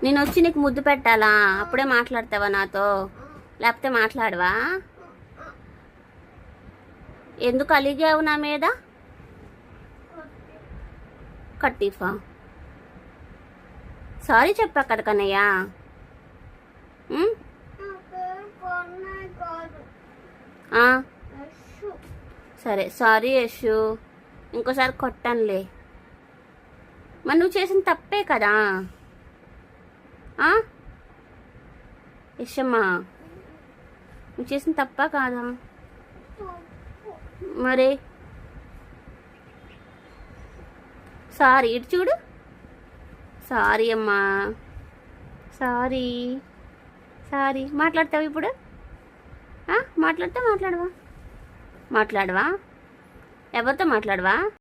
నేను వచ్చి నీకు ముద్దు పెట్టాలా? అప్పుడే మాట్లాడతావా నాతో? లేకపోతే మాట్లాడవా? ఎందుకు అలిగావు నా మీద? కట్టిఫా సారీ చెప్పా కదా కన్నయ్య. సరే సారీ యశు, ఇంకోసారి కొట్టానులే. మరి నువ్వు చేసిన తప్పే కదా యశమ్మా, నువ్వు చేసిన తప్పా కాదా? మరి సారీ, ఇటు చూడు. సారీ అమ్మా, సారీ. సారీ మాట్లాడతావు ఇప్పుడు? మాట్లాడతా? మాట్లాడవా? ఎవరితో మాట్లాడవా?